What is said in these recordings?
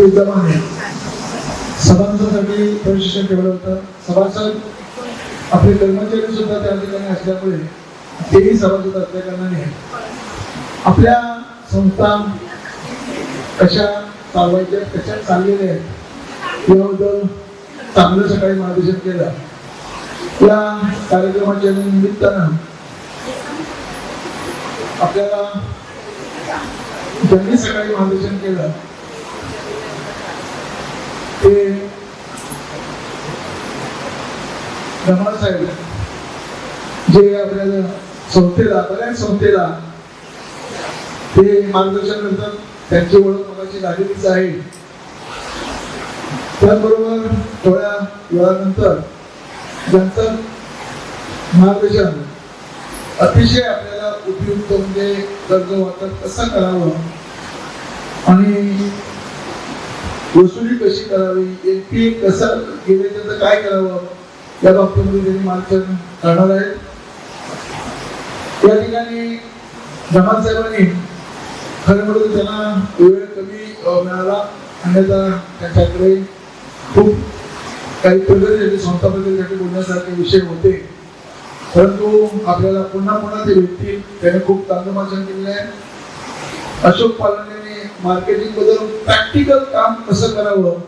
विद्यमान आहे. सभासदांसाठी प्रशिक्षण ठेवलं होतं. सभासद आपले कर्मचारी सुद्धा त्या ठिकाणी असल्यामुळे तेही सभासद असल्या कारणाने आपल्या संस्था कशा चालवायच्या, कशा चाललेल्या आहेत याबद्दल चांगलं सकाळी मार्गदर्शन केलं. या कार्यक्रमाच्या निमित्तानं आपल्याला ज्यांनी सकाळी मार्गदर्शन केलं ते धमाल साहेब, जे आपल्याला संस्थेला बऱ्याच संस्थेला ते मार्गदर्शन करतात. त्यांची ओळख मगाची झालेलीच आहे. त्याचबरोबर थोड्या वेळानंतर ज्यांचं मार्गदर्शन अतिशय आपल्याला उपयुक्त म्हणजे कर्ज वाटप कसं करावं आणि वसुली कशी करावी, एनपीए कसं गेले त्याचं काय करावं या बाबतीमध्ये त्यांनी मार्गदर्शन करणार आहेत. या ठिकाणी जमाल साहेबांनी खरं म्हणजे त्यांना वेळ कमी मिळाला, अन्यथा त्यांच्याकडे खूप काही प्रगती संस्था प्रगतीसाठी बोलण्यासारखे विषय होते, परंतु आपल्याला पुन्हा पुन्हा ते भेटतील. त्याने खूप चांगलं मार्गदर्शन केलेलं आहे. अशोक पालनेने मार्केटिंग बद्दल प्रॅक्टिकल काम कसं करावं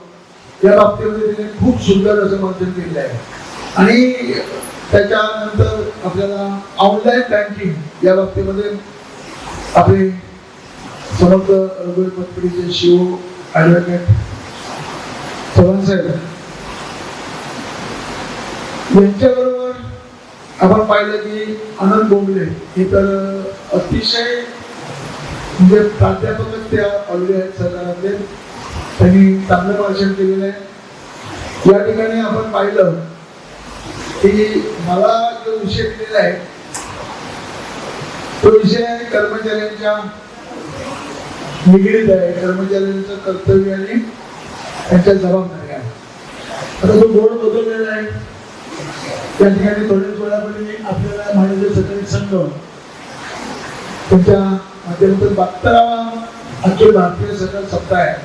या बाबतीमध्ये त्याने खूप सुंदर असं मार्गदर्शन केलेलं आहे. आणि त्याच्यानंतर आपल्याला ऑनलाईन बँकिंग या बाबतीमध्ये आपले समर्थ रघुवीर पतपेढीचे शिव ॲडव्होकेट चव्हाण साहेब यांच्याबरोबर आपण पाहिलं की आनंद बोंबले हे तर अतिशय म्हणजे प्राध्यापकच त्या ऑलरेडी आहेत सरकारातले. त्यांनी चांगलं भाषण केलेलं आहे. या ठिकाणी आपण पाहिलं की मला जो विषय दिलेला आहे तो विषय आहे कर्मचाऱ्यांच्या निगडीत आहे. कर्मचाऱ्यांचं कर्तव्य आणि त्यांच्या जबाबदाऱ्या. आता तो बोर्ड बदललेला आहे. त्या ठिकाणी थोड्याच वेळापूर्वी आपल्याला महाराष्ट्र सहकारी संघ त्यांच्या माध्यमातून 72वा अखिल भारतीय सहकारी सप्ताह आहे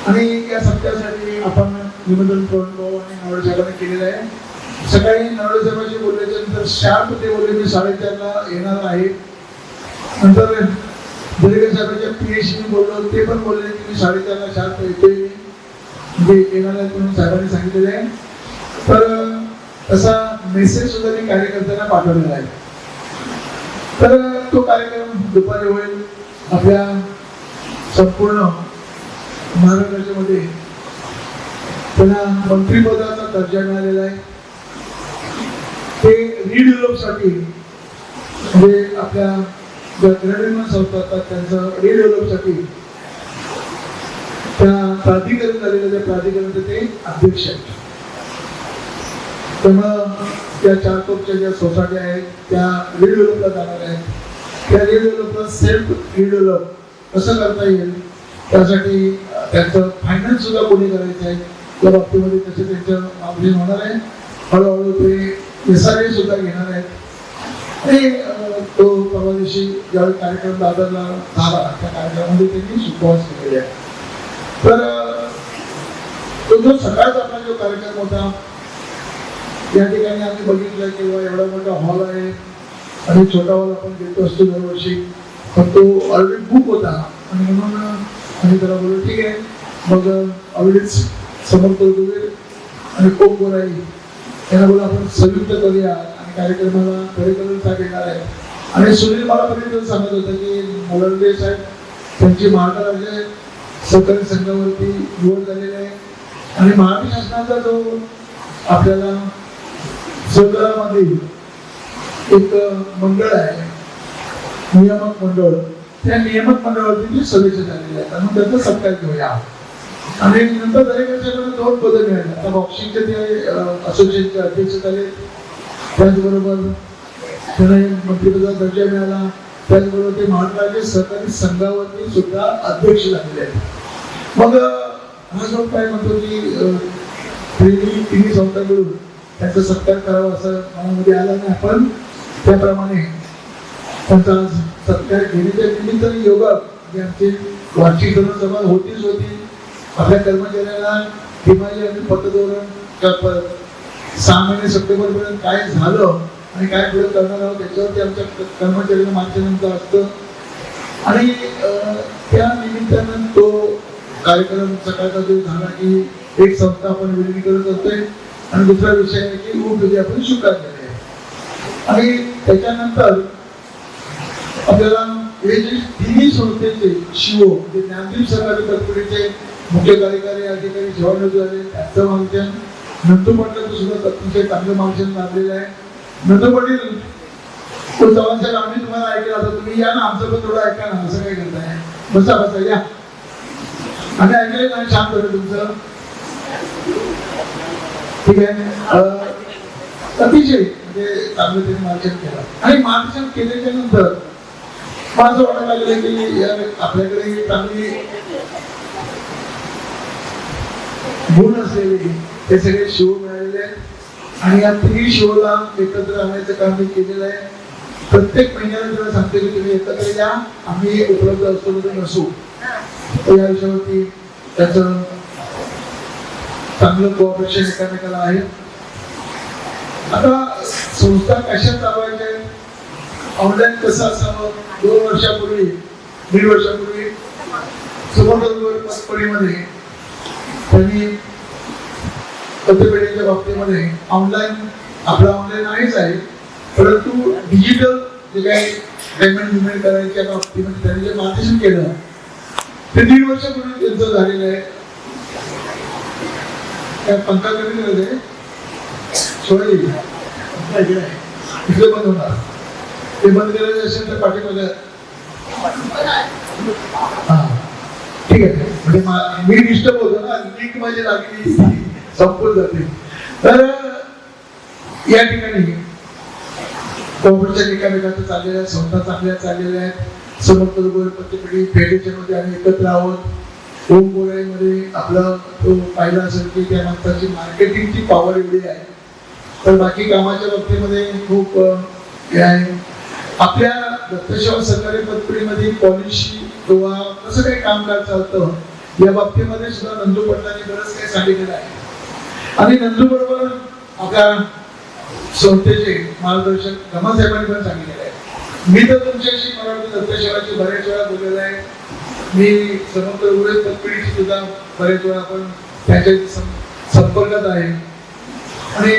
आणि या सप्ताहासाठी आपण निमंत्रण करून आणि नवरे साहेबांनी केलेलं आहे. सकाळी नवरे साहेबांशी बोलल्याच्या नंतर शार्प ते बोलले मी 4:30ला येणार आहे. नंतर दरेकर साहेबांच्या पीएचडी बोललो, ते पण बोलले की मी 4:30ला शार्प येतोय म्हणजे येणार आहे म्हणून साहेबांनी सांगितलेलं आहे. तर तसा मेसेज सुद्धा मी कार्यकर्त्यांना पाठवलेला आहे. तर तो कार्यक्रम दुपारी होईल. आपल्या संपूर्ण महाराष्ट्रामध्ये त्यांना मंत्रिपदाचा दर्जा मिळालेला आहे. ते रिडेव्हलपसाठी म्हणजे आपल्या ज्या गृहनिर्माण संस्था असतात त्यांचं रिडेव्हलपसाठी त्या प्राधिकरण झालेलं त्या प्राधिकरणाचे ते अध्यक्ष आहेत. त्यामुळं त्या 4 कोटच्या ज्या सोसायटी आहेत त्या रिडेव्हलपला जाणार आहेत. त्या रिडेव्हलपला सेल्फ रिडेव्हलप कसं करता येईल त्यासाठी त्यांचं फायनान्स सुद्धा कोणी करायचं आहे या बाबतीमध्ये तसे त्यांचं मार्गदर्शन होणार आहे. हळूहळू ते SRA सुद्धा घेणार आहेत. आणि तो परवा दिवशी ज्यावेळी कार्यक्रम दादरला झाला त्या कार्यक्रमामध्ये त्यांनी सुपवास केलेले आहे. तर तो जो सकाळचा आपला जो कार्यक्रम होता या ठिकाणी आम्ही बघितलं की एवढा मोठा हॉल आहे आणि छोटा हॉल आपण घेतो असतो दरवर्षी, पण तो ऑलरेडी बुक होता आणि म्हणून आम्ही त्याला बोललो ठीक आहे मग ऑलरेडीच समर्थ रघुवीर आणि कोक गोराई यांना बोलू आपण संयुक्त करूया आणि कार्यक्रमाला कार्यक्रम साहेब येणार आहे. आणि सुनील मला पर्यंत सांगत होतं की मोलंडे साहेब त्यांची महाराष्ट्र राज्य सहकारी संघावरती निवड झालेली आहे आणि महाराष्ट्र शासनाचा जो आपल्याला सहकारामध्ये एक मंडळ आहे नियामक मंडळ, त्या नियामक मंडळावरती सदस्य झालेले आहेत आणि त्याचा सत्कार घेऊया. आणि नंतर दरेकर साहेबांना 2 पदं मिळाली. आता बॉक्सिंगचे ते असोसिएशनचे अध्यक्ष झाले, त्याचबरोबर त्यांना मंत्रिपदाचा दर्जा मिळाला, त्याचबरोबर ते महाराष्ट्र सहकारी संघावरती सुद्धा अध्यक्ष झालेले आहेत. मग हा जो काय म्हणतो की तिन्ही संस्था मिळून त्यांचा सत्कार करावा असं मनामध्ये आलं आणि आपण त्याप्रमाणे त्यांचा सत्कार घेण्याच्या निमित्ताने योगा आमची वार्षिक धर्मसभा होतीच होती. आपल्या कर्मचाऱ्याला दिवाळी आणि पतधोरण 6 महिने सप्टेंबर पर्यंत काय झालं आणि काय पुढे करणार आहोत त्याच्यावरती आमच्या कर्मचाऱ्यांना मार्गदर्शन असतं. आणि त्या निमित्तानं तो कार्यक्रम सकाळचा जो झाला की एक संस्था आपण विलीनीकरण करतोय आणि दुसरा विषय आहे की ऊस आपण स्वीकारलेले आहे. आणि त्याच्यानंतर आपल्याला हे जे तिन्ही संस्थेचे शिओ म्हणजे ज्ञानदीप सहकारी पतपेढीचे मुख्य कार्यकारी अधिकारी जेव्हा झाले त्यांचं मार्गदर्शन, नंदू पाटलाचं सुद्धा अतिशय चांगलं मार्गदर्शन लाभलेलं आहे. नंदू पाटील तो चव्हाण आम्ही तुम्हाला ऐकलं आता तुम्ही या ना, आमचं पण थोडं ऐका ना, असं काय करताय, बसा बसा या. आम्ही ऐकलं ना, छान झालं तुमचं, ठीक आहे. अतिशय म्हणजे चांगलं त्यांनी मार्गदर्शन केलं. आणि मार्गदर्शन केल्याच्या नंतर माझं वाटायला लागलं की आपल्याकडे चांगली गुण असलेले ते सगळे शिव मिळालेले आहेत. आणि या तिन्ही शिवला एकत्र आणायचं काम मी केलेलं आहे. प्रत्येक महिन्याला तुला सांगते की तुम्ही एकत्र या, आम्ही उपलब्ध असतो नसू, या विषयावरती त्याचं चांगलं कोऑपरेशन एकामेकाला आहे. आता संस्था कशा चालवायच्या आहेत, ऑनलाईन कसं असावं, 2 वर्षापूर्वी 1.5 वर्षापूर्वी पतपेढीमध्ये त्यांनी पतपेढीच्या बाबतीमध्ये ऑनलाईन आहेच आहे, परंतु डिजिटल जे काही पेमेंट करायच्या बाबतीमध्ये त्यांनी जे मार्गदर्शन केलं ते 1.5 वर्षापूर्वी त्यांचं झालेलं आहे. त्या पंखा कमी झाले सोडली इकडे बंद होणार, ते बंद करायचं असेल तर पाठीमध्ये ठीक आहे. म्हणजे मी डिस्टर्ब होतो ना, लिंक माझी लागली संपून जाते. तर या ठिकाणी कोविडच्या एकामेकाचं चाललेलं आहे, संस्था चांगल्या चाललेल्या आहेत. समर्थ पतपेढी फेडरेशनमध्ये आम्ही एकत्र आहोत. ओम गोराईमध्ये आपलं तो पाहिला असेल की त्या माणसाची मार्केटिंगची पॉवर एवढी आहे. तर बाकी कामाच्या बाबतीमध्ये खूप हे आहे. आपल्या दत्तसेवा सहकारी पतपेढीमध्ये पॉलिसी किंवा कसं काही कामकाज चालतं या बाबतीमध्ये सुद्धा नंदू पटलांनी बरंच काही सांगितलेलं आहे. आणि नंदू बरोबर आपल्या संस्थेचे मार्गदर्शक गमा साहेबांनी पण सांगितलेलं आहे. मी तर तुमच्याशी मराठी दत्तसेवाची बऱ्याच वेळा बोललेला आहे. मी समर्थ उर्वरित पतपेढीची सुद्धा बऱ्याच वेळा आपण त्यांच्या संपर्कात आहे. आणि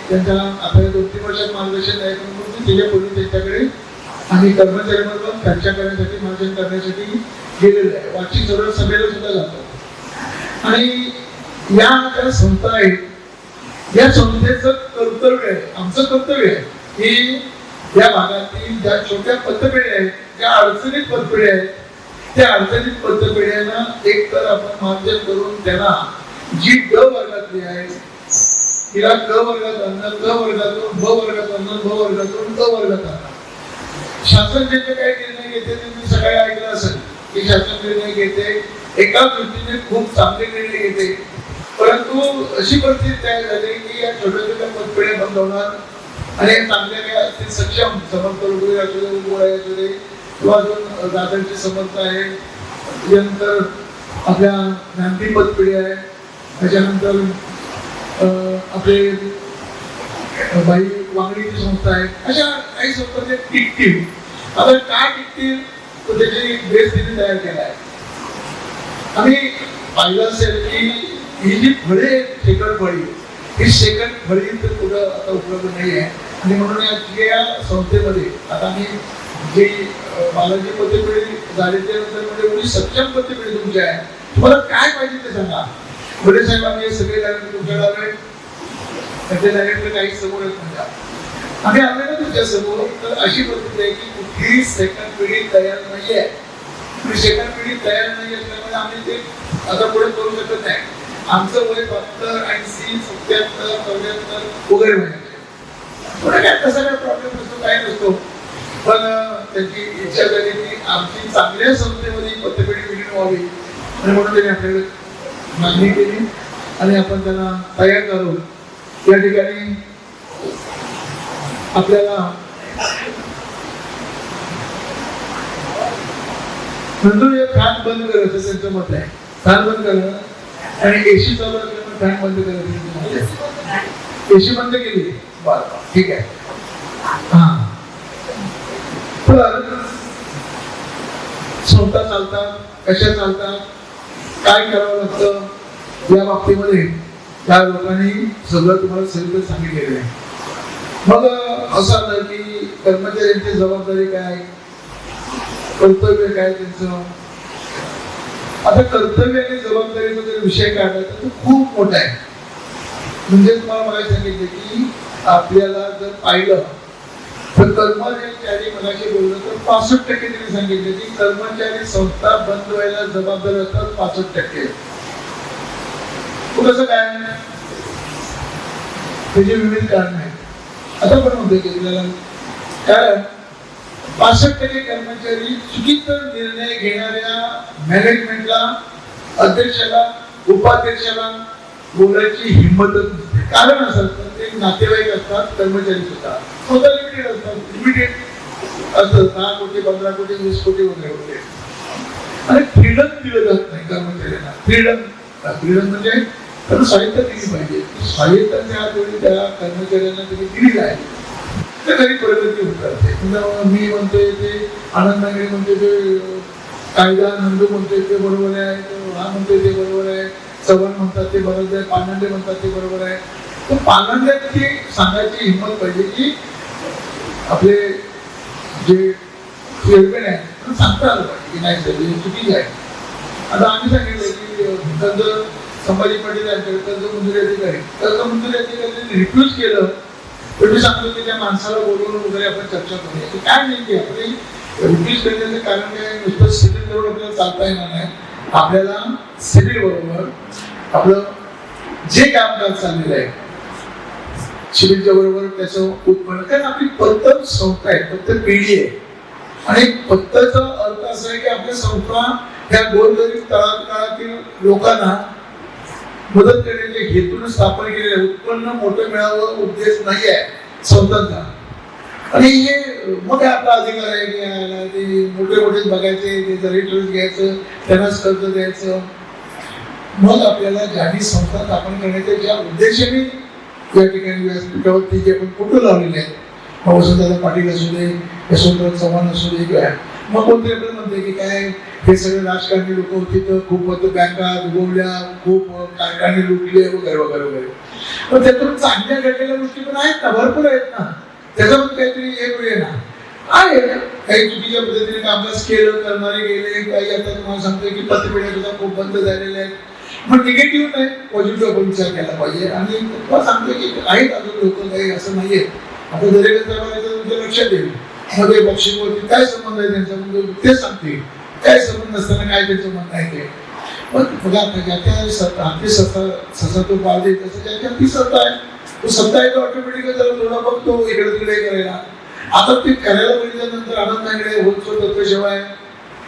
त्यांच्या आपल्या 2-3 वर्षात मार्गदर्शन आहे, परंतु त्याच्यापूर्वी त्यांच्याकडे आम्ही कर्मचाऱ्यांवर पण चर्चा करण्यासाठी मार्गदर्शन करण्यासाठी गेलेलो आहे. वार्षिक सर्व सभेला सुद्धा जातो. आणि या ज्या संस्था आहेत या संस्थेचं कर्तव्य आहे, आमचं कर्तव्य आहे की या भागातील ज्या छोट्या पतपेढ्या आहेत, ज्या अडचणीत पतपेढ्या आहेत, त्या अडचणीत पतपेढ्यांना एक तर आपण मार्गदर्शन करून त्यांना जी ड वर्गातली आहे तिला क वर्गात आणणं, क वर्गातून ब वर्गात आणणं, ब वर्गातून क वर्गात आणणं. शासन जे काही निर्णय घेते ते तुम्ही सगळे ऐकलं असेल की शासन निर्णय घेते, एका दृष्टीने खूप चांगले निर्णय घेते, परंतु अशी परिस्थिती तयार झाली की या छोट्या छोट्या पतपेढ्या बंद होणार आणि चांगल्या काही असतील सक्षम समर्थ रुग्ण असू दे, गोळ्या असू दे किंवा अजून दादरची समर्थ आहे, त्यानंतर आपल्या ज्ञानदीप पतपेढी आहे, त्याच्यानंतर आपले बाई वांगडीची संस्था आहे. अशा काही संस्था जे टिकतील. आता काय टिकतील तर त्याची बेस तिने तयार केला आहे. आम्ही पाहिलं असेल की ही जी फळे शेकड फळी, ही शेकड फळी तर कुठं आता उपलब्ध नाही आहे. आणि म्हणून या संस्थेमध्ये आता आम्ही जी बालाजी पतपेढी झाली त्यानंतर म्हणजे एवढी सक्षम पतपेढी तुमची आहे, तुम्हाला काय पाहिजे ते सांगा. बडे साहेबांनी सगळे डायरेक्टर तुमच्याकडे आले, त्याचे डायरेक्टर काही समोर आहेत म्हणजे आम्ही आले ना तुमच्या समोर. तर अशी परिस्थिती आहे की कुठलीही सेकंड पिढी तयार नाहीये. सेकंड पिढी तयार नाही असल्यामुळे आम्ही ते आता पुढे करू शकत नाही. आमचं वय फक्त 80, 77, 74 वगैरे म्हणजे पुढे काय तसा काय प्रॉब्लेम नसतो, काय नसतो. पण त्याची इच्छा झाली की आमची चांगल्या संस्थेमध्ये पतपेढी विलीन व्हावी आणि म्हणून त्यांनी आपल्याकडे मागणी केली आणि आपण त्यांना तयार करू. या ठिकाणी आपल्याला नंतर हे फॅन बंद करायचं त्यांचं मत आहे. फॅन बंद करणं आणि एसी चालू असल्यामुळे फॅन बंद करायची, एसी बंद केली, बरं ठीक आहे. हा तर संस्था चालतात, कशा चालतात, काय करावं लागतं या बाबतीमध्ये त्या लोकांनी सगळं तुम्हाला सगळं सांगितलेलं आहे. मग असं आलं की कर्मचाऱ्यांची जबाबदारी काय, कर्तव्य काय त्यांचं. आता कर्तव्य आणि जबाबदारीचा जर विषय काढला तर तो खूप मोठा आहे. म्हणजे तुम्हाला मला सांगितलं की आपल्याला जर पाहिलं तर कर्मचारी मगाशी बोललो तर 65% त्यांनी सांगितले की कर्मचारी संस्था बंद व्हायला जबाबदार असतात 65%. कसं काय, त्याचे विविध कारण आहेत. आता पण म्हणतोय की आपल्याला कारण 65% कर्मचारी चुकीचा निर्णय घेणाऱ्या मॅनेजमेंटला, अध्यक्षाला, उपाध्यक्षाला बोलायची हिंमतच नसते. कारण असं ते नातेवाईक असतात, कर्मचारी सुद्धा स्वतः लिमिटेड असतात, लिमिटेड असतात, 10 कोटी 15 कोटी 20 कोटी वगैरे वगैरे. आणि फ्रीडम दिलं जात नाही कर्मचाऱ्यांना. फ्रीडम म्हणजे त्यांना स्वायत्ता दिली पाहिजे. स्वायत्ता त्यावेळी त्या कर्मचाऱ्यांना तुम्ही दिली आहे तर खरी प्रगती होत असते. मी म्हणतोय ते आनंद नागरे म्हणते ते कायदा, नंदू म्हणतोय ते बरोबर आहे, हा म्हणतोय ते बरोबर आहे, चव्हाण म्हणतात ते बरोबर आहे, पानंदे म्हणतात ते बरोबर आहे. तर पानंद्यात ती सांगायची हिंमत पाहिजे की आपले जे चेअरमॅन आहे त्यांना सांगता आलं पाहिजे की नाही सर हे चुकीचं आहे. आता आम्ही सांगितलं की कर्ज संभाजी पाटील यांच्याकडे कर्ज मंजुरी अधिकारी रिफ्यूज केलं तर मी सांगतो की त्या माणसाला बोलवून वगैरे आपण चर्चा करूया की काय नाही की आपली रिफ्यूज करण्याचं कारण काय, नुसतं सिव्हिल जवळ आपल्याला चालता येणार नाही. आपल्याला सिव्हिल बरोबर आपलं जे कामकाज चाललेलं आहे सिव्हिलच्या बरोबर त्याचं उत्पन्न, कारण आपली पत्तर संस्था आहे, पत्तर पिढी आहे. आणि पत्तरचा अर्थ असा आहे की आपल्या संस्था त्या गोरगरीब तळागाळातील लोकांना मदत करण्याचे हेतून स्थापन केलेले, उत्पन्न मोठं मिळावं उद्देश नाही आहे संस्थांचा. आणि हे मग आपला अधिकार आहे की ते मोठे बघायचे, त्याचं रेट घ्यायचं, त्यांनाच कर्ज द्यायचं. मग आपल्याला ज्यांनी संस्था स्थापन करण्याच्या ज्या उद्देशाने या ठिकाणी व्यासपीठावरती जे आपण फोटो लावलेले आहेत, वसंतदादा पाटील असू दे, यशवंतराव चव्हाण असू दे, किंवा मग कोणतरी आपल्याला म्हणते की काय हे सगळे राजकारणी लोक होती तर खूप बँका डुबवल्या, खूप कारखाने लुटले वगैरे वगैरे वगैरे. पण त्यातून चांगल्या घडलेल्या गोष्टी पण आहेत ना, भरपूर आहेत ना. त्याच्यामध्ये काहीतरी एक वेळ ना आहे, काही चुकीच्या पद्धतीने कामकाज केलं, करणारे गेले, काही आता तुम्हाला सांगतोय की पत्रपेढ्या सुद्धा खूप बंद झालेल्या आहेत. मग निगेटिव्ह नाही, पॉझिटिव्ह आपण विचार केला पाहिजे. आणि तुम्हाला सांगतोय की आहेत अजून लोक, काही असं नाहीये. आपण दरेकर लक्षात येईल मध्ये बक्षीवरती काय संबंध आहे त्यांचा, म्हणजे ते सांगते काय संबंध नसताना काय त्यांचं म्हणणं आहे ते. पण बघा ज्या सत्ता आपली सत्ता तो पाळ देत तसं ज्याच्या ती सत्ता आहे, तो सत्ता आहे तो ऑटोमॅटिकली जरा थोडा बघतो इकडे तिकडे करायला. आता ते करायला बघितल्यानंतर आनंद नागडे होतो तत्वशिवाय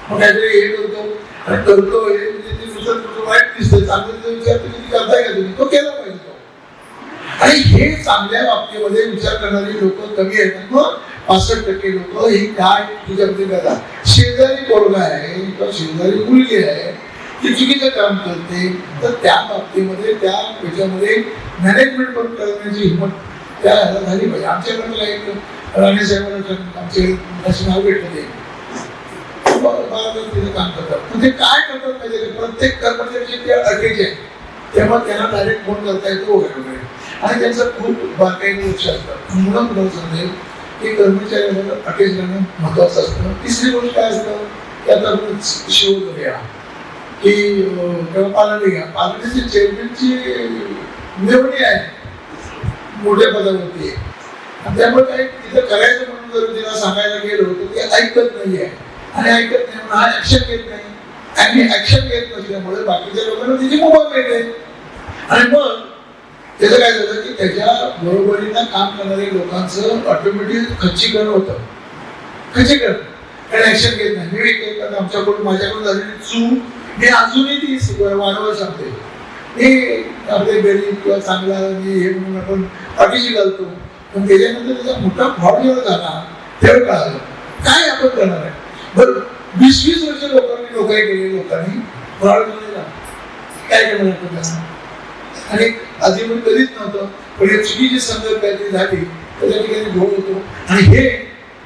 मग काहीतरी हे करतो आणि करतो हे म्हणजे ते दुसरं वाईट दिसतं, चांगलं विचार तुम्ही करताय का तुम्ही, तो केला पाहिजे तो. आणि हे चांगल्या बाबतीमध्ये विचार करणारी लोक कमी आहेत. मग 65% लोक ही काय तुझ्यामध्ये करतात. शेजारी पोरगा आहे किंवा शेजारी मुलगी आहे ती चुकीचं काम करते तर त्या बाबतीमध्ये त्या याच्यामध्ये मॅनेजमेंट पण करण्याची हिंमत त्या ह्याला झाली पाहिजे. आमच्याकडे एक राणे साहेबांना आमचे नाव भेटलं ते तिथे काम करतात. म्हणजे काय करतात पाहिजे प्रत्येक कर्मचाऱ्याची त्या अटॅच आहे, तेव्हा त्यांना डायरेक्ट फोन करता येतो वगैरे वगैरे. आणि त्यांचं खूप बारकाईने लक्ष असतं. म्हणून तुम्हाला समजेल की कर्मचाऱ्याला अटॅच राहणं महत्वाचं असतं. तिसरी गोष्ट काय असतं की आता शिवून घ्या की किंवा पालणी घ्या, पालणीची चेअरमॅनची निवडणी आहे मोठ्या पदावरती आहे. त्यामुळे काही तिथं करायचं म्हणून जर तिला सांगायला गेलो तर ते ऐकत नाही आहे. आणि ऐकत नाही म्हणून हा ऍक्शन घेत नाही. आणि ऍक्शन घेत नसल्यामुळे बाकीच्या लोकांना तिची मुभा मिळते. आणि मग त्याचं काय झालं की त्याच्या बरोबरीनं काम करणाऱ्या लोकांचं ऑटोमॅटिक खच्चीकरण होतं. खच्चीकरण कारण ऍक्शन घेत नाही. मी कारण आमच्याकडून माझ्याकडून झालेली चूक मी अजूनही ती वाढवत सांगते. मी आपले गरीब किंवा चांगला मी हे म्हणून आपण पाठीशी घालतो. पण त्याच्यानंतर त्याचा मोठा फ्रॉड जेव्हा झाला तेव्हा कळालं काय आपण करणार आहे. बरं 20-20 वर्ष लोकांनी नोकरी केलेल्या लोकांनी फ्रॉड केलेला काय करणार आपण त्यांना? आणि आधी मी कधीच नव्हतं, पण ही चुकीची संगत काहीतरी झाली तर त्या ठिकाणी भोग होतो. आणि हे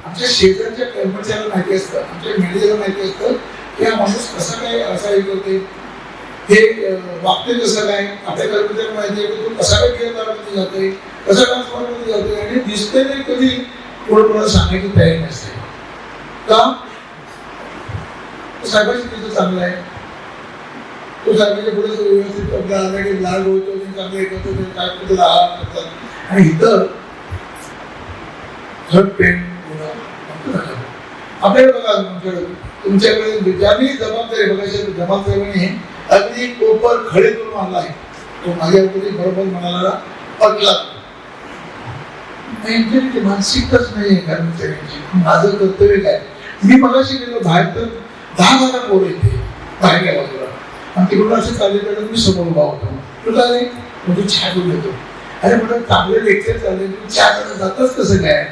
आमच्या शेजारच्या कर्मचाऱ्यांना माहिती असतं, आमच्या मॅनेजरला माहिती असतं की हा माणूस कसा काय असा हे करते, हे वागते कसं काय. आपल्या कर्मचाऱ्यांना माहिती आहे की तो कसा काय गिरदारमध्ये जातोय, कसा ट्रान्सफॉर्मरमध्ये जातोय, आणि दिसतंय नाही कधी कोणाला सांगायची तयारी नसते. का? साहेबांची तिथं चांगलं आहे, तो साहेबांच्या पुढे व्यवस्थित आपला आला की लाल होतो, चांगलं हे करतो, काय करतो आहार करतात. आणि इथं पेन आपल्याकडे बघा, तुमच्याकडे ज्यांनी जबाबदारी बघायची जबाबदारीने अगदी कोपर खडे करून आणला आहे, तो माझ्याकडे बरोबर मनाला पटला. मानसिकताच नाही कर्मचाऱ्यांची. माझं कर्तव्य काय? मी मगाशी गेलो बाहेर तर 10,000 पोरं येते बाहेर गेला तुला, आणि तिकडून असे चालले मी समोर उभा होतो. तुला नाही म्हणजे चहा घेऊन येतो. अरे म्हटलं चांगले लेक्चर चालले, तुम्ही चहा करत जाताच कसं काय?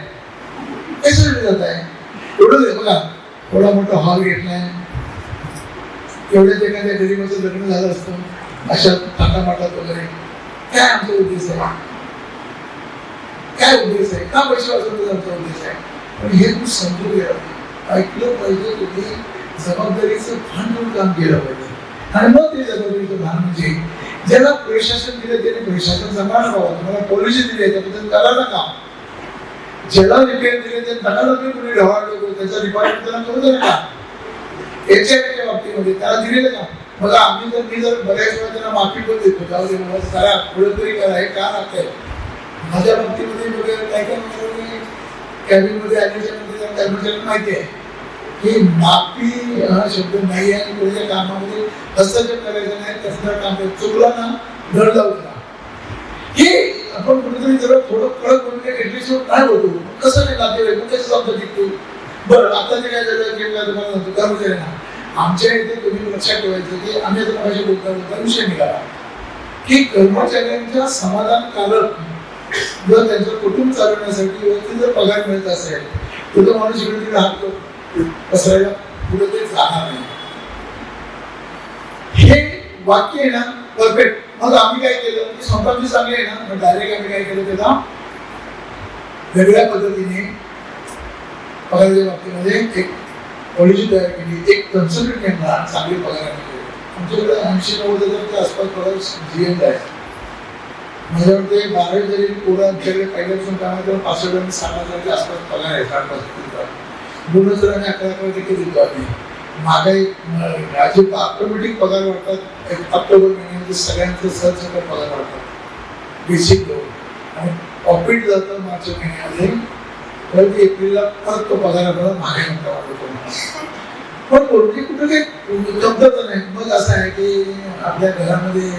कशासाठी जात आहे? एवढं बघा, एवढा मोठा हॉल घेतलाय, एवढ्याच एखाद्या गरीबाचं लग्न झालं असतं अशा थाटामाटात वगैरे. काय आमचा उद्देश आहे? काय उद्देश आहे? का पैसे वाचवण्याचा आमचा उद्देश आहे? पण हे तुम्ही समजून घ्या, ऐकलं पाहिजे. तुम्ही जबाबदारीचं भान करून काम केलं पाहिजे. आणि मग ते जबाबदारीचं भान म्हणजे ज्याला प्रशासन दिलं त्याने प्रशासन सांभाळणं हवं. तुम्हाला पॉलिसी दिली आहे त्याबद्दल करा ना काम. ज्याला रिपेअर दिले ते नका नका कुणी ढवाळलं, त्याचा डिपार्टमेंट त्याला करू दे का. याच्या बाबतीमध्ये त्याला दिलेलं का? बघा आम्ही तर मी जर बऱ्याच वेळा त्यांना माफी पण देतो, जाऊ दे मला करा, पुढे तरी करा, हे का लागतंय. माझ्या बाबतीमध्ये बघा काय काय कॅबिनमध्ये आल्याच्या नंतर कर्मचाऱ्यांना माहिती आहे की माफी हा शब्द नाही आहे, आणि पुढच्या कामामध्ये हस्तक्षेप करायचं नाही. तसं काम चुकला ना धड लावू नका. हे आपण कुठेतरी जरा थोडं कळत म्हणजे ऍटलिस्ट काय होतो, कसं नाही लागते, कसं जातो टिकतो. बरं आता जे काय झालं की तुम्हाला म्हणतो कर्मचाऱ्यांना आमच्या इथे तुम्ही लक्षात ठेवायचं की आम्ही आता माझ्या बोलता विषय निघाला की कर्मचाऱ्यांच्या समाधानकारक जर त्यांचं कुटुंब चालवण्यासाठी व्यवस्थित जर पगार मिळत असेल तर तो माणूस इकडे तिकडे हात पसरायला पुढे ते जाणार नाही. हे वाक्य आहे ना परफेक्ट. मग आम्ही काय केलं की स्वतःची चांगली आहे ना, मग डायरेक्ट आम्ही काय केलं त्याला वेगळ्या पद्धतीने पगाराच्या बाबतीमध्ये एक पॉलिसी तयार केली. एक कन्सल्टंट नेमला, चांगली पगार केली. आमच्याकडे 80-90,000च्या आसपास पगार जीएम आहे. माझ्याकडे 12 जरी पोरं आमच्याकडे पहिल्यापासून कामात 65 आणि 60,000च्या आसपास पगार आहे. 5-5 बोनस आणि 11 देखील देतो आम्ही. महागाई राज्य ऑटोमॅटिक पगार वाढतात. ऑक्टोबर महिन्यामध्ये सगळ्यांचे सहज पगार वाढतात बेसिक लोक, आणि प्रॉफिट जातं मार्च महिन्यामध्ये. परत एप्रिलला परत तो पगार आपल्याला महागाई नंतर वाढतो. पण कोणती कुठं काही जमत नाही. मग असं आहे की आपल्या घरामध्ये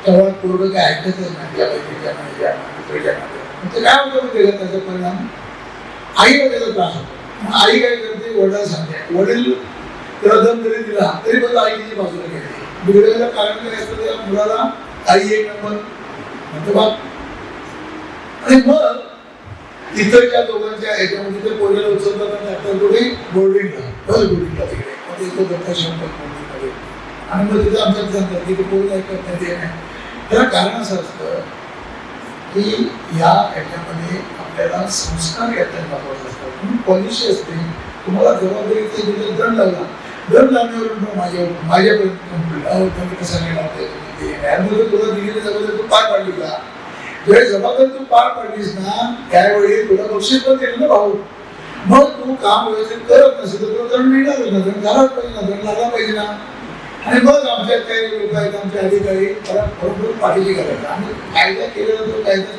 तेव्हा पूर्ण काही ऐकतच नाही. काय होतं म्हणजे त्याचा परिणाम आईला त्याचा त्रास होतो. आई काय करते, वडिलांना सांगते. वडील त्याला दम जरी दिला तरी पण आई तिची बाजूला घेते. बिघडलेलं कारण काय असतं, त्या मुलाला आई एक नंबर म्हणतो बाप. आणि मग तिथं त्या दोघांच्या ह्याच्यामध्ये ते पोरीला उचलतात आणि कुठे बोर्डिंगला बोर्डिंगला तिकडे मग इथं दत्ता शंकर बोर्डिंगमध्ये. आणि मग तिथं आमच्यात सांगतात की ते पोरी ऐकत नाही ते नाही. त्याला कारण असं असतं की या ह्याच्यामध्ये आपल्याला संस्कार याच्यात महत्वाचे असतात. म्हणून पॉलिसी असते. तुम्हाला जबाबदारीचे दिले दंड लावला, दंड लावण्यावरून माझ्यापर्यंत कसं नाही लावते. तुला दिलेली जबाबदारी तू पार पाडली का? जेव्हा जबाबदारी तू पार पाडलीस ना त्यावेळी तुला बक्षीस पण दिलं ना भाऊ. मग तू काम व्यवस्थित करत नसेल तर तुला दंड मिळणारच ना, दंड झालाच पाहिजे ना, दंड लागला पाहिजे ना. आणि मग आमच्यात काही लोक आहेत, आमचे अधिकारी त्याला बरोबर पाठीशी करायचं. आणि कायदा केलेला तो कायदा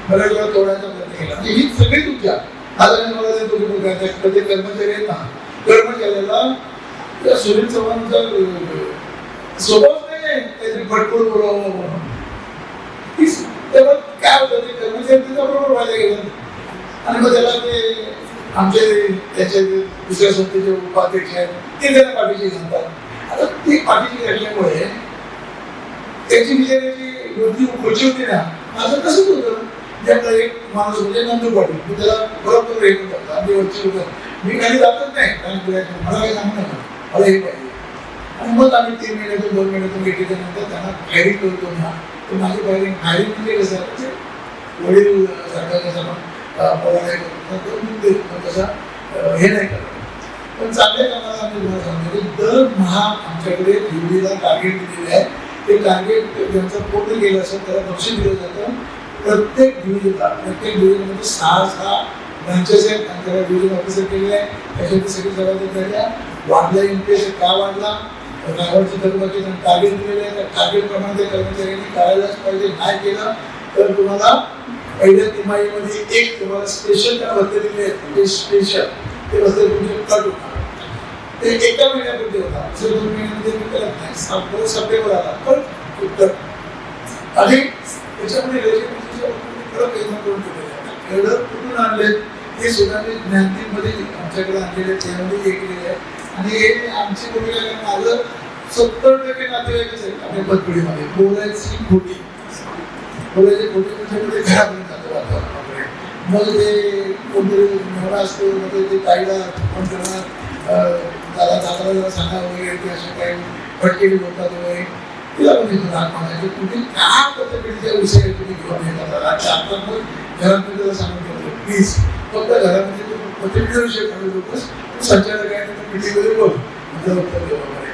बऱ्याच वेळा तोडायचा प्रयत्न केला. ही सगळी तुमच्या आता मला प्रत्येक कर्मचारी आहेत ना, कर्मचाऱ्याला त्या सुनील चव्हाणचा स्वभाव नाही काहीतरी भटकून बोलावं म्हणून. तेव्हा काय होतं ते कर्मचारी त्याच्या बरोबर व्हायला गेलं. आणि मग त्याला ते आमचे त्याचे दुसऱ्या संस्थेचे उपाध्यक्ष आहेत ते त्याला पाठीशी घालतात. आता ती पाठीशी घातल्यामुळे त्याची विचाराची बुद्धी खोची होती ना. माझं कसंच होतं. ज्याला एक माणूस म्हणजे नंदू पाटील, मी त्याला बरोबर हे करतो. आम्ही वरची होतं, मी खाली जातच नाही कारण मला काही सांगू नका, मला हे पाहिजे. आणि मग आम्ही 3 महिन्यातून 2 महिन्यातून घेतल्यानंतर त्यांना फायरिंग करतो ना, तर माझी फायरिंग म्हणजे कसं आहे, वडील सरकारचा तसा हे नाही करत. पण चांगल्या कामाला आम्ही तुम्हाला सांगतो दरमहा आमच्याकडे ठेवलेला टार्गेट दिलेले आहे. ते टार्गेट ज्यांचं पूर्ण केलं असेल त्याला बक्षीस दिलं जातं. प्रत्येक डिव्हिजनमध्ये 6 ब्रांचेस आहेत आणि त्याला डिव्हिजन ऑफिसर केलेले आहे. त्याच्यामध्ये सगळी जबाबदारी आहे. वाढला एमपीएस का वाढला, ड्रायव्हरची थकबाकी टार्गेट दिलेले आहे. त्या टार्गेट प्रमाणे त्या कर्मचाऱ्यांनी करायलाच पाहिजे. नाही केलं तर तुम्हाला पहिल्या तिमाहीमध्ये एक तुम्हाला स्पेशल त्या भत्ते दिले आहेत. ते स्पेशल ते भत्ते तुमचे कट होणार. ते एका महिन्यापूर्वी होता, 2 महिन्यामध्ये मी करत नाही. सप्टेंबर आला पण उत्तर आणि त्याच्यामध्ये करून ठेवलेले कुठून आणले ते सुद्धा मी ज्ञानतीमध्ये आमच्याकडे आणलेले त्यामध्ये हे केलेले आहे. आणि हे आमची भूमिका माझं 70% नातेवाईकच आहे आपल्या पतपिढीमध्ये. बोलायची खोटी त्याच्यामध्ये घरापर्यंत जातं वातावरणाकडे. मग ते कोणतरी नवरा असतो, मग ते ताईला फोन करणार, दादाला जरा सांगा वगैरे, ते अशा काही भटकेली बोलतात वगैरे. तिला पण तिथून राग म्हणायचे तुम्ही का पतपिढीच्या विषय तुम्ही घेऊन येतात. आता मग घरामध्ये त्याला सांगून ठेवतो प्लीज फक्त घरामध्ये तू पतपिढीचा विषय काढू नकोस, तू संचालक आहे तर पिढीमध्ये बोल वगैरे.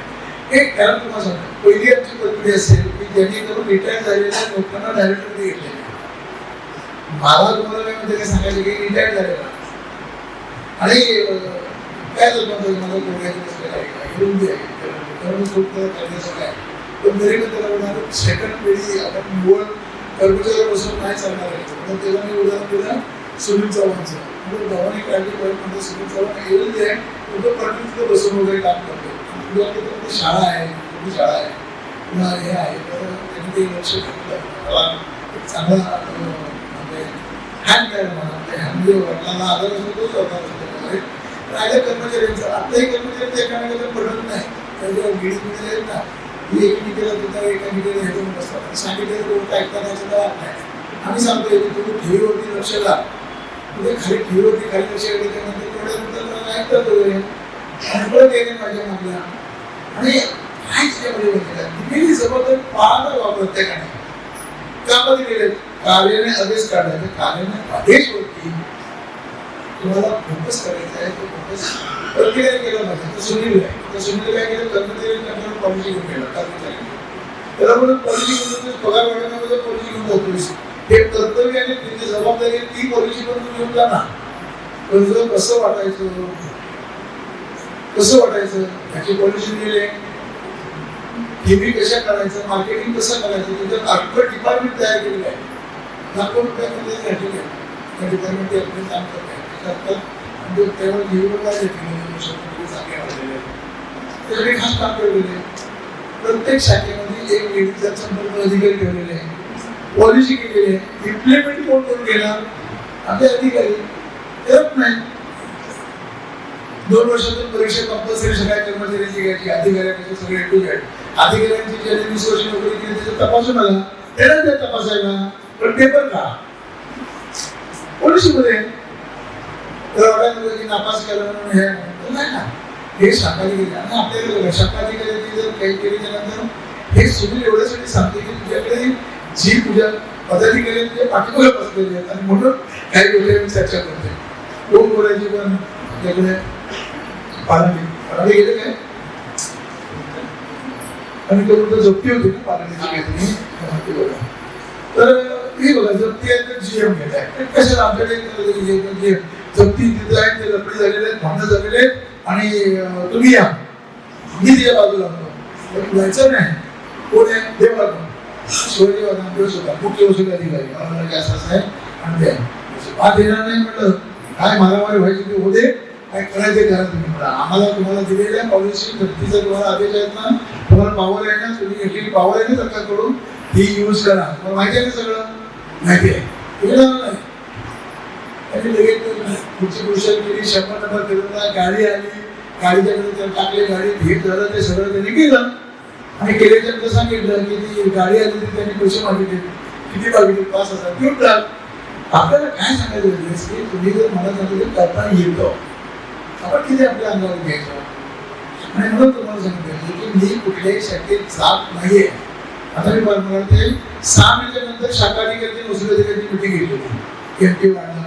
हे कारण तुम्हाला सांगतो पहिली आमची पतपिढी असेल की ज्यांनी करून रिटायर झालेल्या लोकांना डायरेक्टमध्ये घेतले. मला तुम्हाला काय म्हणजे काय सांगायचं की रिटायर झालेला आणि काय म्हणतो मला घेऊन द्या काय पण तरी पण त्याला म्हणणार सेकंड पिढी आपण मूळ कर्मचारी बसून नाही चालणार आहे. त्याला मी उदाहरण दिलं सुनील चव्हाणचं. म्हणजे भावाने काळजी करत म्हणजे सुनील चव्हाण येऊन दे तो तिथं बसून वगैरे काम करतो. शाळा आहे, मोठी शाळा आहे, पुन्हा हे आहे, तर त्यांनी ते लक्ष घेतलं. चांगला म्हणजे हँड काय म्हणा म्हणजे वडिलांना आदर असतो तो स्वतः वगैरे. राहिल्या कर्मचाऱ्यांचं आताही कर्मचाऱ्यांचं एकामेकाचं पडत नाही. त्याच्या गिडी आहेत ना ही एकीकडे तुझा एकामेकडे हे करून बसतात. सांगितलेलं कोणतं ऐकताना जबाब नाही. आम्ही सांगतोय की तुम्ही ठेवीवरती लक्ष द्या. म्हणजे खाली ठेवीवरती खाली लक्ष घेतल्यानंतर तेवढ्यानंतर ऐकतात वगैरे आणि परत येणे माझ्या मागल्या आणि काय त्याच्यामध्ये दिलेली जबाबदारी पाळायला हवा प्रत्येकाने. त्यामध्ये गेले कार्याने आदेश काढायचे. कार्याने आदेश वरती तुम्हाला फोकस करायचा आहे. तो फोकस प्रत्येकाने केला पाहिजे. तर सुनील आहे, तर सुनील काय केलं कर्मचारी पॉलिसी घेऊन गेला. कर्मचाऱ्यांनी त्याला म्हणून पॉलिसी घेऊन पगार वाढवण्यामध्ये पॉलिसी घेऊन जातो. हे कर्तव्य आणि त्याची जबाबदारी ती पॉलिसी पण तुम्ही घेऊन जा ना. पण कसं वाटायचं याची पॉलिसी दिली आहे. टीव्ही कशा करायचं, मार्केटिंग कसं करायचं, त्याच्यात अख्खं डिपार्टमेंट तयार केलेलं आहे. लाखो रुपयामध्ये त्या डिपार्टमेंटचे आपण काम करत आहे. त्यावर टीव्हीवर काय त्याच्याकडे खास काम केलेलं आहे. प्रत्येक शाखेमध्ये एक लेडीजचा संपर्क अधिकारी ठेवलेले आहे. पॉलिसी केलेली आहे. इम्प्लिमेंट कोण करून घेणार आपले अधिकारी करत नाही. 2 वर्षातून परीक्षा कंपल्सरी सगळ्या कर्मचाऱ्यांची घ्यायची. अधिकाऱ्यांचे सगळे टू झेड अधिकाऱ्यांची ज्यांनी 20 वर्ष नोकरी केली त्याचं तपासून आला त्याला त्या तपासायला पण पेपर का पॉलिसीमध्ये नापास केला म्हणून हे नाही ना. हे शाखाली गेले आणि आपल्याला शाखाली गेल्याची जर काही केली त्यानंतर हे सुनील एवढ्यासाठी सांगते की तुझ्याकडे जी तुझ्या पदाधिकारी तुझ्या पाठीमागे बसलेले आहेत आणि म्हणून काही गोष्टी मी चर्चा करते. कोण बोलायची पण आपल्याकडे पालने गेले काय आणि तो जप्ती होती ना पालनेची काहीतरी. तर हे बघा जप्ती आहे तर जीएम घेत आहे. कशाला आमच्याकडे जप्ती तिथे आहेत ते लपडी झालेले आहेत, भांडणं झालेले आहेत आणि तुम्ही या मी तिच्या बाजूला जायचं नाही. कोण आहे देवा शिवाजी सुद्धा मुख्य वसूल अधिकारी मला असं आहे आणि द्या आज येणार नाही म्हटलं काय मारामारी व्हायची ते होते काय करायचं करा तुम्ही मला. आम्हाला तुम्हाला दिलेल्या पॉलिसी जप्तीचा तुम्हाला आदेश आहेत ना, तुम्हाला पॉवर आहे ना, तुम्ही घेतलेली पॉवर आहे ना सरकारकडून ही यूज करा. तुम्हाला माहिती आहे ना सगळं माहिती आहे केलं नाही. आणि लगेच पुढची गोष्ट केली 100 नंबर फिरवला गाडी आली गाडीच्या टाकले गाडी भेट झालं ते सगळं त्यांनी केलं आणि केल्याच्यानंतर सांगितलं की ती गाडी आली ती त्यांनी पैसे मागितले. किती मागितले 5,000 घेऊन टाक. आपल्याला काय सांगायचं की तुम्ही जर मला सांगितलं करता येतो आपण किती आपल्या अंगावर घ्यायचं. आणि म्हणून तुम्हाला सांगितलं की मी कुठल्याही शाखेत जात नाहीये. आता मी म्हणाल ते 6 महिन्यानंतर शाखाधिकारी अधिकाऱ्यांची मिटिंग घेतली होती एमपी वाढला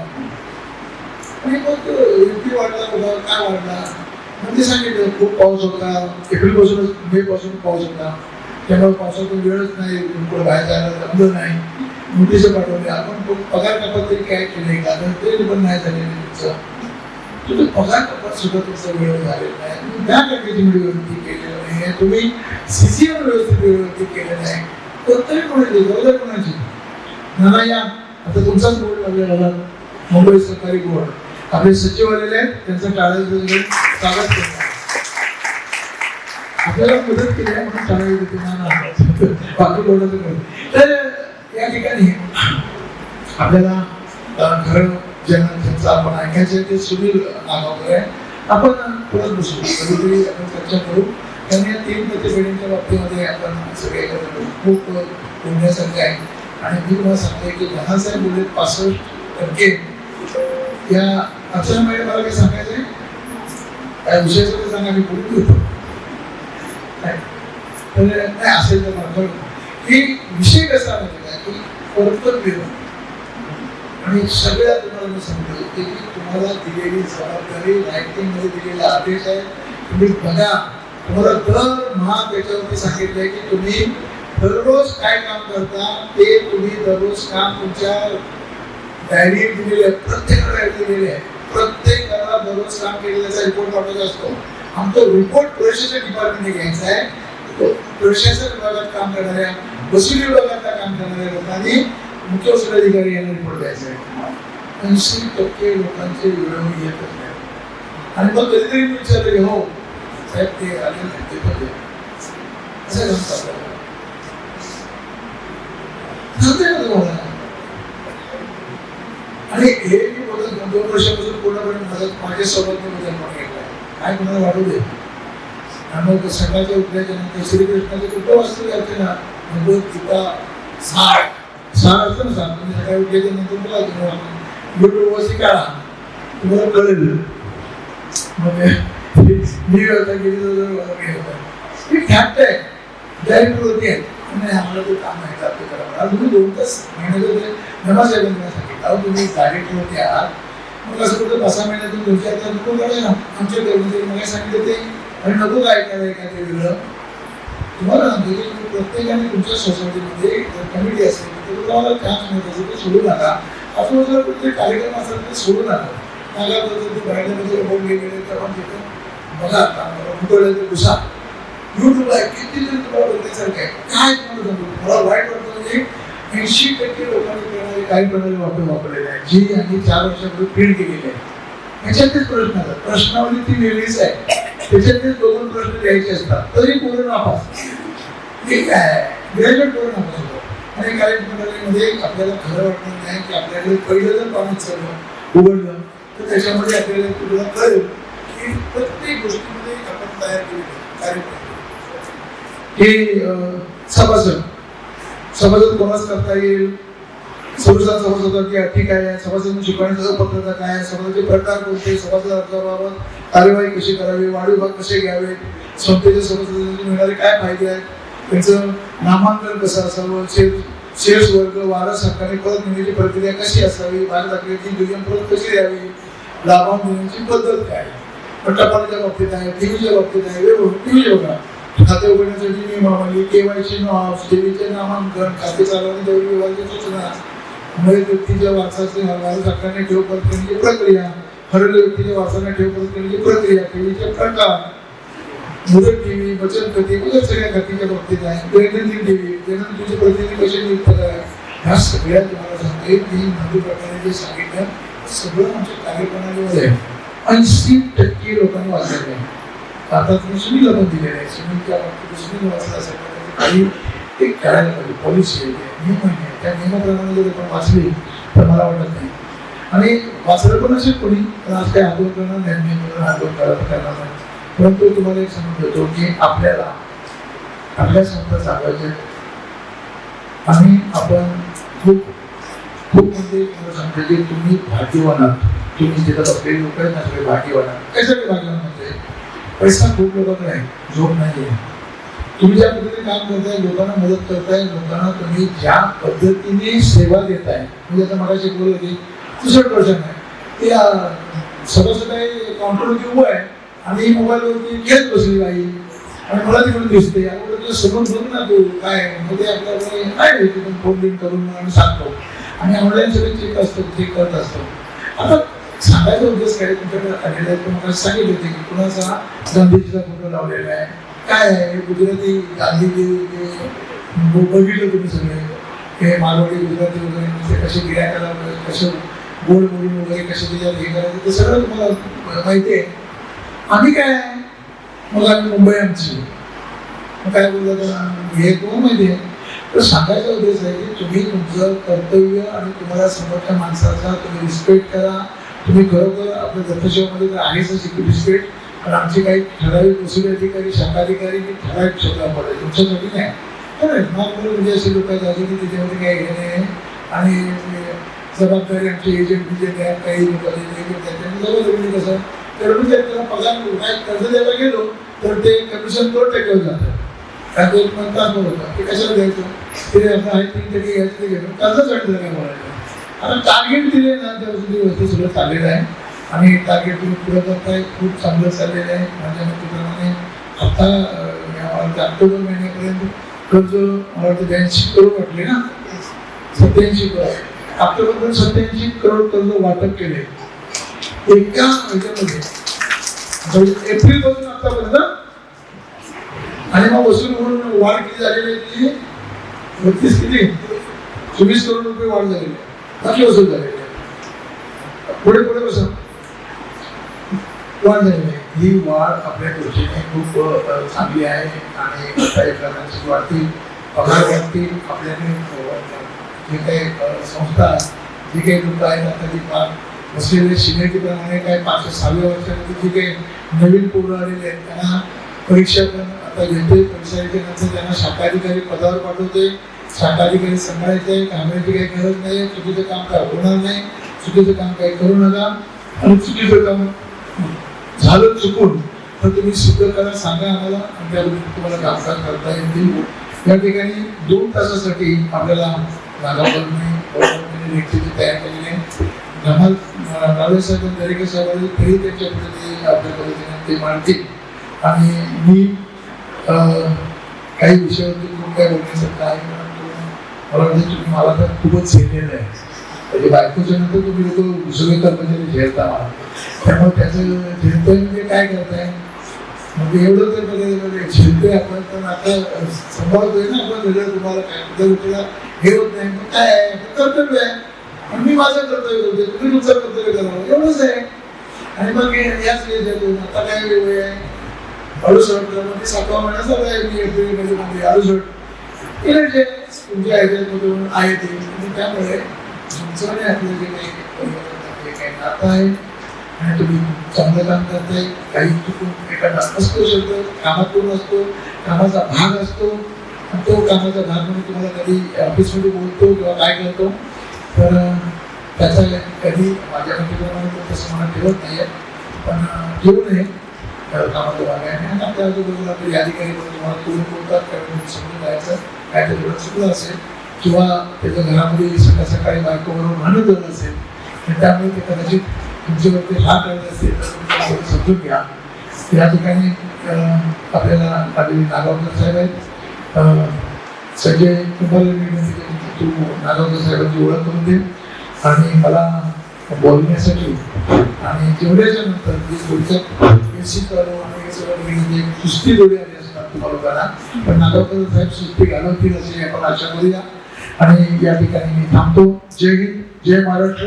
आणि मग एमपी वाढला होता काय वाढला मग ते सांगितलं खूप पाऊस होता एप्रिलपासूनच मे पासून पाऊस होता त्यामुळे पावसातून वेळच नाही कुठं बाहेर जायला जमलं नाही नोटीस पाठवले आपण पगार कपात तरी काय केले का ते पण नाही झालेलं तुमचं पगार कपात सुद्धा तुमचा वेळ झालेला नाही त्या टक्क्याची व्यवस्थित केलेलं नाही तुम्ही सीसीएम व्यवस्थित केलेलं नाही कोणतरी कोणाची जबाबदारी कोणाची नाना या आता तुमचाच बोर्ड लागलेला मुंबई सरकारी बोर्ड आपले सचिव आलेले आहेत त्यांचं टाळायचं स्वागत केलं आपल्याला मदत केली आहे म्हणून टाळायचं देते नाना बाकी बोर्डाचं तर या ठिकाणी आपल्याला खरं ज्यांचा आपण ऐकायचं ते सुनील नागावकर आहे आपण परत बसू कधीतरी आपण चर्चा करू कारण या 3 प्रतिभेच्या बाबतीमध्ये आपण सगळे खूप बोलण्यासारखे आहे आणि मी तुम्हाला सांगते की दादासाहेब बोलले 65% या अर्चना मॅडम मला काय सांगायचं आहे काय विषयाचं सांगा मी बोलून घेतो तर नाही असेल तर मला की विषय कसा माहिती आहे की कर्तव्य आणि सगळ्यात तुम्हाला मी सांगतो की तुम्हाला दिलेली जबाबदारी रायटिंगमध्ये दिलेला आदेश आहे तुम्ही बघा तुम्हाला दरमहा त्याच्यावरती सांगितलंय की तुम्ही दररोज काय काम करता ते तुम्ही दररोज काम तुमच्या डायरीत दिलेले आहे प्रत्येकाला डायरी दिलेली आहे प्रत्येकाला दररोज काम केलेल्याचा रिपोर्ट पाठवायचा असतो आमचा रिपोर्ट प्रशासन डिपार्टमेंटने घ्यायचा आहे प्रशासन विभागात काम करणाऱ्या वसुली विभागात काम करणाऱ्या लोकांनी मुख्य वसुली अधिकारी यांना रिपोर्ट द्यायचा आहे 80% लोकांचे वेळोवेळी येतच नाही आणि मग कधीतरी मी विचारले हो साहेब ते आले नाही ते पण असं जमतं आपल्याला आणि हे मी बोलत 2 वर्षापासून पूर्णपणे माझ्यासोबत मी जन्म घेतला काय कोणाला वाटू दे आणि मग सकाळच्या उठल्याच्या नंतर श्रीकृष्णाचे कुठं वाचतो याचे ना भगवद्गीता 6 असतं ना सांग तुम्ही सकाळी उठल्याच्या नंतर बोला तुम्ही युट्यूबवरती काढा तुम्हाला कळेल मग मी होता गेली फॅक्ट आहे डायरेक्टवरती आहे नाही आम्हाला ते काम आहे ते करा तुम्ही 2 तास महिन्याचं नमासाहेबांना सांगितलं अहो तुम्ही डायरेक्टवरती आहात मग असं कुठं 5 महिन्यातून 2-4 तास नको करा ना आमच्या कर्मचारी मला सांगितलं ते आणि नको काय करायला काय ते वेगळं तुम्हाला सांगतो की प्रत्येकाने तुमच्या सोसायटीमध्ये कमिटी असेल तर तुम्हाला काम मिळत असेल ते सोडू नका असं जर कुठले कार्यक्रम असेल तर सोडू नका मला ते बाहेरमध्ये होऊन गेलेले तर आपण तिथं बघा कुठं ते घुसा युट्यूब आहे किती जण तुम्हाला बघण्यासारखं आहे काय तुम्हाला सांगतो मला वाईट वाटतं म्हणजे 80% लोकांनी करणारे काही प्रणाली वापरलेले आहे जी आम्ही 4 वर्षापूर्वी फीड केलेली आहे ह्याच्यातच प्रश्न आहे प्रश्नावली ती वेगळीच आहे त्याच्यातले 2 प्रश्न द्यायचे असतात तरी पूर्ण नापास ठीक आहे ग्रॅज्युएट पूर्ण नापास होतो आणि काही प्रणालीमध्ये आपल्याला खरं वाटणार नाही की आपल्याकडे पहिलं जर पाणीच चाललं उघडलं तर त्याच्यामध्ये आपल्याला तुला कळेल की प्रत्येक गोष्टीमध्ये आपण तयार केलेलं कार्यक्रम हे सभासद कोणाच करता येईल सभासद सभासदाची अटी काय आहे सभासद शिकवण्याचा पात्रता काय आहे सभासदाचे प्रकार कोणते सभासद अर्जाबाबत कार्यवाही कशी करावी वाढ विभाग कसे घ्यावेत संस्थेच्या सभासदांना मिळणारे काय फायदे आहेत त्यांचं नामांकन कसं असावं शेअर्स वर्ग वारस हक्काने परत मिळण्याची प्रक्रिया कशी असावी भारत दाखल्याची दुय्यम परत कशी द्यावी लाभांश देण्याची पद्धत काय टपालाच्या बाबतीत आहे टीव्हीच्या बाबतीत आहे टीव्ही बघा खाते उघडण्यासाठी नियमावली केवायसी नॉब ठेवीचे नामांकन खाते चालवणे दौरी विभागाची सूचना मयत व्यक्तीच्या वारसाचे वारस हक्काने ठेव परत करण्याची प्रक्रिया हरवलेल्या व्यक्तीच्या वारसाने ठेव परत करण्याची प्रक्रिया ठेवीचे प्रकार मुदत ठेवी बचत खाते वगैरे सगळ्या खात्याच्या बाबतीत आहे दैनंदिन ठेवी दैनंदिन प्रतिनिधी कसे नियुक्त करा ह्या सगळ्या तुम्हाला सांगते मी नवीन प्रकारे जे सांगितलं सगळं आमच्या कार्यप्रणालीमध्ये आहे 80% लोकांनी वाचलेलं आहे आता तुम्ही सुनीला पण दिलेलं आहे सुनीलच्या बाबतीत सुनील वाचला असेल काही एक करायला पाहिजे पॉलिसी आहे नियम आहे त्या नियमाप्रमाणे जर आपण वाचली तर मला वाटत नाही आणि वाचलं पण असेल कोणी पण आज काही आंदोलन करणार नाही आंदोलन करणार नाही परंतु तुम्हाला एक सांगून देतो की आपल्याला आपल्या संस्था सांगायचे आणि आपण खूप खूप म्हणजे सांगतो की तुम्ही भाग्यवान आहात तुम्ही तिथं बसलेले लोक आहेत ना सगळे भाग्यवान आहात कशासाठी भाग्यवान म्हणजे पैसा खूप लोकांकडे आहे, झोप नाही आहे. तुम्ही ज्या पद्धतीने काम करताय, लोकांना मदत करताय, लोकांना तुम्ही ज्या पद्धतीने सेवा देताय, म्हणजे आता मगाशी बोलले की दुसरं क्वेश्चन आहे की सगळं काउंटरवरती उभं आहे आणि मोबाईलवरती खेळत बसली बाई आणि मला तिकडून दिसते, अगोदर समोर बघ ना तू काय, मध्ये आपल्याकडे काय तिथून फोन बिन करून आम्ही सांगतो आणि ऑनलाईन सगळे चेक करत असतो. आता सांगायचा उद्देश काय, तुमच्याकडे आलेला आहे, तुम्हाला सांगितलं होते की कुणाचा गांधीजीचा फोटो लावलेला आहे, काय आहे गुजराती गांधीजी बघितलं तुम्ही सगळे, हे मारवाडी गुजराती वगैरे कसे गिरायकाला कसे गोड बोलून वगैरे कसे त्याच्यात हे करायचं ते सगळं तुम्हाला माहिती आहे. आम्ही काय आहे, मग आम्ही मुंबई आमची, मग काय बोलतात हे तुम्हाला माहिती आहे. तर सांगायचा उद्देश आहे की तुम्ही तुमचं कर्तव्य आणि तुम्हाला समोरच्या माणसाचा तुम्ही रिस्पेक्ट करा. तुम्ही खरोखर आपल्या दत्तसेवामध्ये तर आहेच रिस्पेक्ट, पण आमचे काही ठराविक वसुली अधिकारी, शाखाधिकारी ठराविक क्षेत्रात पडले, तुमच्यासाठी नाही. नॉर्मल म्हणजे असे लोक आहेत अजूनही त्याच्यामध्ये काही हे नाही आणि जबाबदारी आमचे एजंट बिजंट आहेत, काही लोक जबाबदारी कसं तर त्याला पगार काय कर्ज द्यायला गेलो तर ते कमिशन 2% जातं, कारण ते म्हणतात बरोबर ते कशाला द्यायचं, ते आता आहे 3% घ्यायचं ते घेतो, कर्जासाठी काय बोलायचं. आता टार्गेट दिले ना त्या वस्तू सगळं चाललेलं आहे आणि टार्गेट तुम्ही पुढे करताय, खूप चांगलं चाललेलं आहे. माझ्या मतेप्रमाणे आता ऑक्टोबर महिन्यापर्यंत कर्ज मला वाटतं 82 करोड वाटले ना, 87 करोड, ऑक्टोबरपर्यंत 87 करोड कर्ज वाटप केले एका ह्याच्यामध्ये, एप्रिलपासून आतापर्यंत. आणि मग वसूल म्हणून वाढ किती झालेली आहे की 32 किती 24 करोड रुपये वाढ झालेली आहे, बाकी वसूल झालेली आहे. पुढे पुढे कसं वाढ झालेली आहे, ही वाढ आपल्या दृष्टीने खूप चांगली आहे आणि काही प्रकारची वाढतील, पगार वाढतील. आपल्याकडे जे काही संस्था जी काही लोक आहेत आता ती बसलेले सिनियरिटीप्रमाणे काय 5-6व्या वर्षामध्ये जी काही नवीन पोरं आलेले आहेत त्यांना परीक्षा पण आता घेते, परीक्षा नंतर त्यांना शाखाधिकारी पदावर पाठवते. शाखाधिकारी सांभाळायचे, घाबरायची काही गरज नाही, चुकीचं काम काय होणार नाही, चुकीचं काम काही करू नका आणि चुकीचं काम झालं चुकून तर तुम्ही सिद्ध करा, सांगा आम्हाला आणि त्या तुम्हाला कामकाज करता येईल. या ठिकाणी 2 तासासाठी आपल्याला लेखीची तयार केलेली आहे. रावेसाहेब दरेकर साहेब तरी त्यांच्या पद्धतीने आपल्या पद्धतीने ते मांडतील आणि मी काही विषयावरती खूप काय बोलण्यासारखं आहे. मला वाटतं तुम्ही मला तर खूपच झेललेलं आहे, म्हणजे बायकोच्या नंतर तुम्ही लोक सगळे कर्मचारी झेलता मला, त्यामुळे त्याचं झेलतोय म्हणजे काय करताय, म्हणजे एवढं तर बघायला झेलतोय आपण, पण आता सांभाळतोय ना आपण वेगळं, तुम्हाला काय गोष्टीला हे होत नाही, मग काय आहे कर्तव्य आहे आणि मी माझं कर्तव्य करतोय, तुम्ही तुमचं कर्तव्य करावं एवढंच आहे. आणि मग याच आता काय वेळ आहे 7व्या महिन्याचा आहे, मी एप्रिलमध्ये 68 तुमच्या ह्याच्यामधून आहे ते, त्यामुळे तुमचं आपलं जे काही नातं आहे आणि तुम्ही चांगलं काम करताय, काही चुकून एखादा असतो शब्द कामातून असतो, कामाचा भाग असतो आणि तो कामाचा भाग म्हणून तुम्हाला कधी ऑफिसमध्ये बोलतो किंवा काय करतो, तर त्याचा कधी माझ्या मतेप्रमाणे तसं मला ठेवत नाही आहे, पण ठेवू नये कामाचा भाग आहे. आणि आपल्या आजूबाजूला आपले अधिकारी तुम्हाला पूर्ण बोलतात, त्यावेळी समजून जायचं काय ते थोडं चुकलं असेल किंवा त्याच्या घरामध्ये सकाळी बायकोबरोबर भांडण झालं असेल तर त्यामुळे ते कदाचित तुमच्यावरती हात करत असेल तर समजून घ्या. या ठिकाणी आपल्याला आलेले नागावकर साहेब आहेत, संजय तुम्हाला तू नागावकर साहेबांची ओळख करून दे आणि मला बोलण्यासाठी आणि जेवढ्याच्या नंतर पुढच्या सुस्ती जोडी आली असतात तुम्हाला लोकांना, पण नागावकर साहेब सुस्ती घालवतील अशी आपण आशा करूया. आणि या ठिकाणी मी थांबतो. जय हिंद, जय महाराष्ट्र.